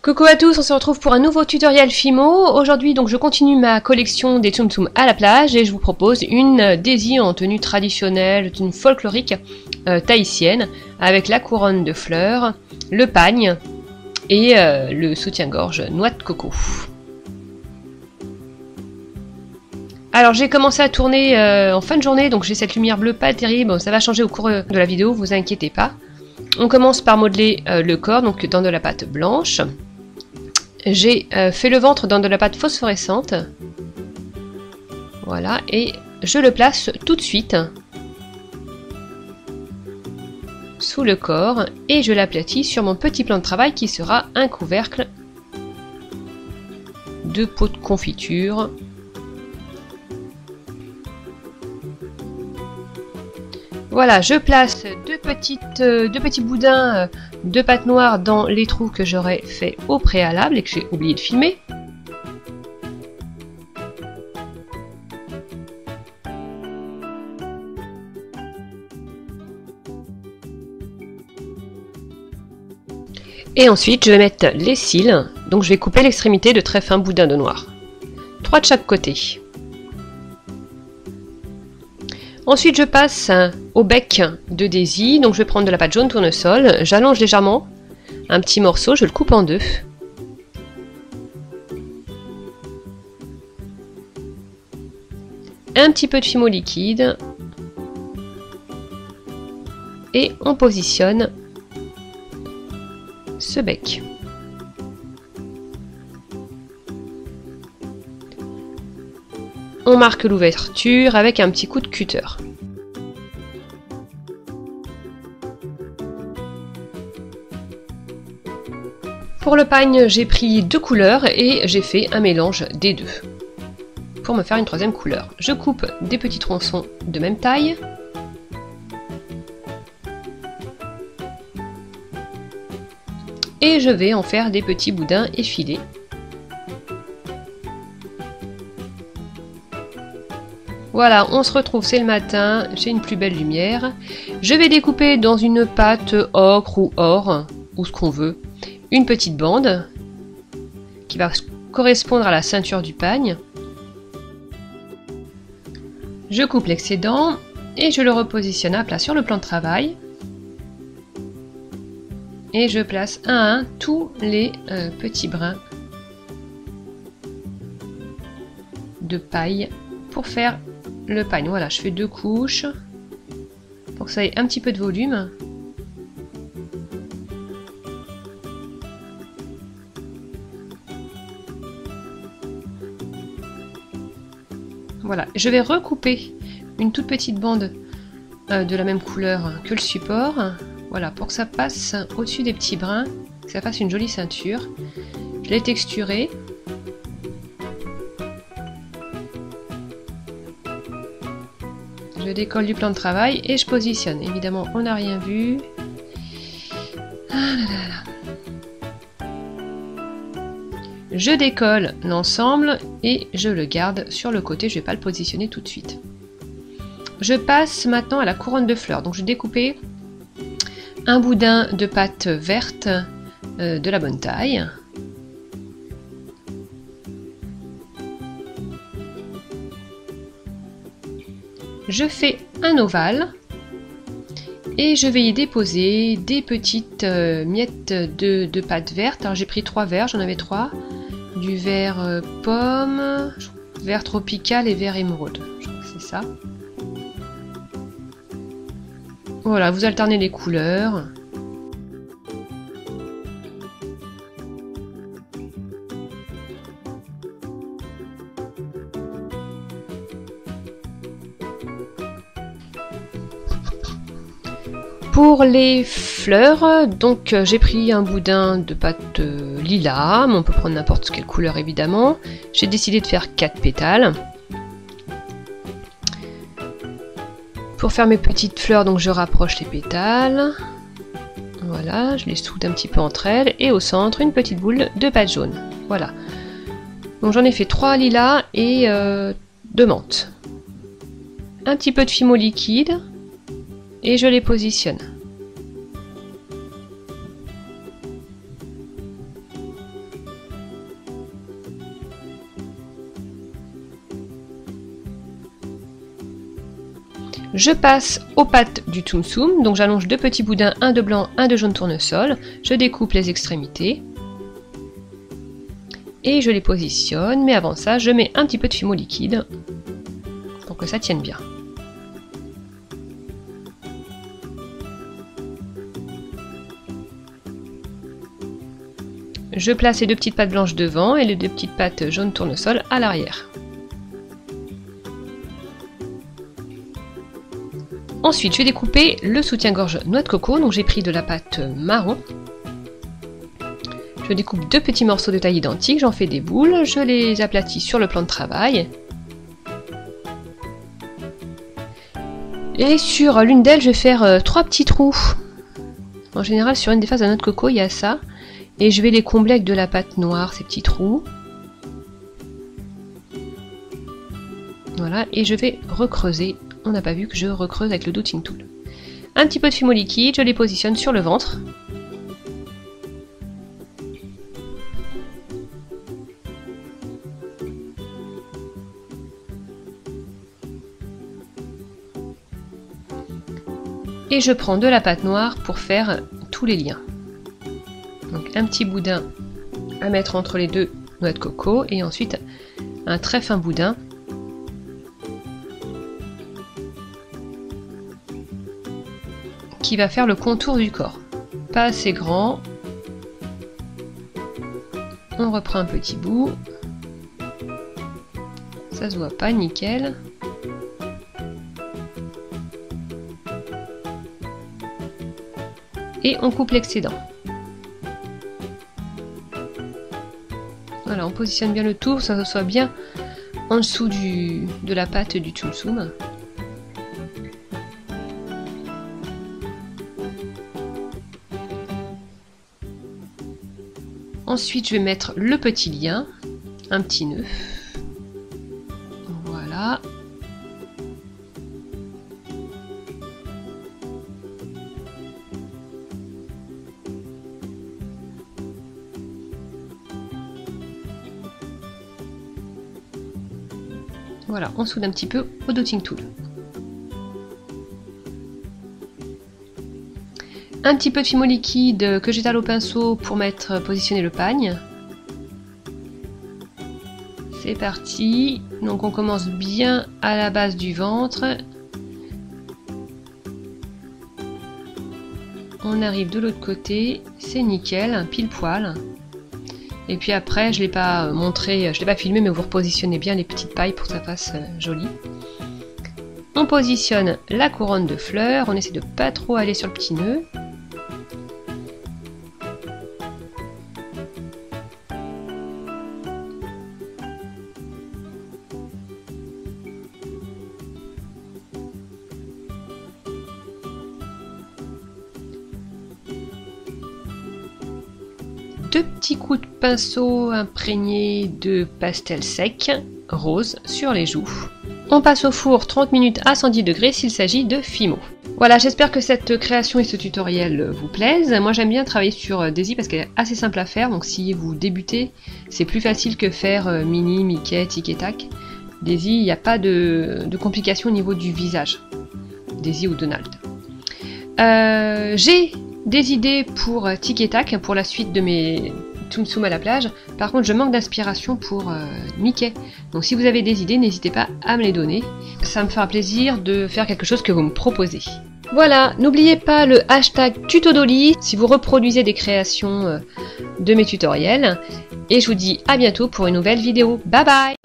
Coucou à tous, on se retrouve pour un nouveau tutoriel Fimo. Aujourd'hui donc je continue ma collection des Tsum Tsum à la plage et je vous propose une Daisy en tenue traditionnelle, tenue folklorique tahitienne avec la couronne de fleurs, le pagne et le soutien-gorge noix de coco. Alors j'ai commencé à tourner en fin de journée, donc j'ai cette lumière bleue pas terrible, ça va changer au cours de la vidéo, vous inquiétez pas. On commence par modeler le corps, donc dans de la pâte blanche. J'ai fait le ventre dans de la pâte phosphorescente. Voilà, et je le place tout de suite sous le corps et je l'aplatis sur mon petit plan de travail qui sera un couvercle de pot de confiture. Voilà, je place deux petits boudins de pâte noire dans les trous que j'aurais fait au préalable et que j'ai oublié de filmer. Et ensuite, je vais mettre les cils. Donc je vais couper l'extrémité de très fins boudins de noir. 3 de chaque côté. Ensuite, je passe au bec de Daisy. Donc, je vais prendre de la pâte jaune tournesol. J'allonge légèrement un petit morceau. Je le coupe en deux. Un petit peu de Fimo liquide. Et on positionne ce bec. On marque l'ouverture avec un petit coup de cutter. Pour le pagne, j'ai pris 2 couleurs et j'ai fait un mélange des deux pour me faire une troisième couleur. Je coupe des petits tronçons de même taille. Et je vais en faire des petits boudins effilés. Voilà, on se retrouve, c'est le matin, j'ai une plus belle lumière. Je vais découper dans une pâte ocre ou or, ou ce qu'on veut, une petite bande qui va correspondre à la ceinture du pagne. Je coupe l'excédent et je le repositionne à plat sur le plan de travail. Et je place un à un tous les petits brins de paille pour faire le pagne. Voilà, je fais 2 couches pour que ça ait un petit peu de volume. Voilà, je vais recouper une toute petite bande de la même couleur que le support. Voilà, pour que ça passe au-dessus des petits brins, que ça fasse une jolie ceinture. Je l'ai texturé. Je décolle du plan de travail et je positionne. Évidemment, on n'a rien vu. Ah là là. Je décolle l'ensemble et je le garde sur le côté. Je ne vais pas le positionner tout de suite. Je passe maintenant à la couronne de fleurs. Donc, je vais découper un boudin de pâte verte de la bonne taille. Je fais un ovale et je vais y déposer des petites miettes de pâte verte. Alors j'ai pris 3 verres, j'en avais 3. Du vert pomme, vert tropical et vert émeraude. Je crois que c'est ça. Voilà, vous alternez les couleurs. Pour les fleurs, donc j'ai pris un boudin de pâte lilas, mais on peut prendre n'importe quelle couleur évidemment. J'ai décidé de faire 4 pétales. Pour faire mes petites fleurs, donc je rapproche les pétales. Voilà, je les soude un petit peu entre elles. Et au centre, une petite boule de pâte jaune. Voilà. Donc j'en ai fait 3 lilas et 2 menthes. Un petit peu de Fimo liquide. Et je les positionne. Je passe aux pattes du Tsum Tsum, donc j'allonge 2 petits boudins, un de blanc, un de jaune tournesol. Je découpe les extrémités. Et je les positionne, mais avant ça, je mets un petit peu de fimo liquide pour que ça tienne bien. Je place les 2 petites pattes blanches devant et les 2 petites pattes jaune tournesol à l'arrière. Ensuite, je vais découper le soutien-gorge noix de coco, donc j'ai pris de la pâte marron. Je découpe 2 petits morceaux de taille identique, j'en fais des boules, je les aplatis sur le plan de travail. Et sur l'une d'elles, je vais faire 3 petits trous. En général, sur une des faces de la noix de coco, il y a ça. Et je vais les combler avec de la pâte noire, ces petits trous. Voilà, et je vais recreuser. On n'a pas vu que je recreuse avec le Dotting Tool. Un petit peu de fimo liquide, je les positionne sur le ventre. Et je prends de la pâte noire pour faire tous les liens. Donc un petit boudin à mettre entre les 2 noix de coco et ensuite un très fin boudin qui va faire le contour du corps. Pas assez grand. On reprend un petit bout. Ça se voit pas, nickel. Et on coupe l'excédent. Voilà, on positionne bien le tout, pour que ça soit bien en dessous de la pâte du Tsum Tsum. Ensuite, je vais mettre le petit lien, un petit nœud. Voilà. Voilà, on soude un petit peu au Dotting Tool. Un petit peu de fimo liquide que j'étale au pinceau pour positionner le pagne. C'est parti. Donc on commence bien à la base du ventre. On arrive de l'autre côté, c'est nickel, pile poil. Et puis après, je ne l'ai pas montré, je l'ai pas filmé, mais vous repositionnez bien les petites pailles pour que ça fasse joli. On positionne la couronne de fleurs, on essaie de pas trop aller sur le petit nœud. Deux petits coups de pinceau imprégnés de pastel sec, rose, sur les joues. On passe au four 30 minutes à 110 degrés s'il s'agit de fimo. Voilà, j'espère que cette création et ce tutoriel vous plaisent. Moi j'aime bien travailler sur Daisy parce qu'elle est assez simple à faire, donc si vous débutez, c'est plus facile que faire Minnie, Mickey, Tic et Tac. Daisy, il n'y a pas de complications au niveau du visage. Daisy ou Donald. J'ai des idées pour Tic et Tac, pour la suite de mes Tsum Tsum à la plage. Par contre, je manque d'inspiration pour Mickey. Donc si vous avez des idées, n'hésitez pas à me les donner. Ça me fera plaisir de faire quelque chose que vous me proposez. Voilà, n'oubliez pas le hashtag TutoDolly si vous reproduisez des créations de mes tutoriels. Et je vous dis à bientôt pour une nouvelle vidéo. Bye bye!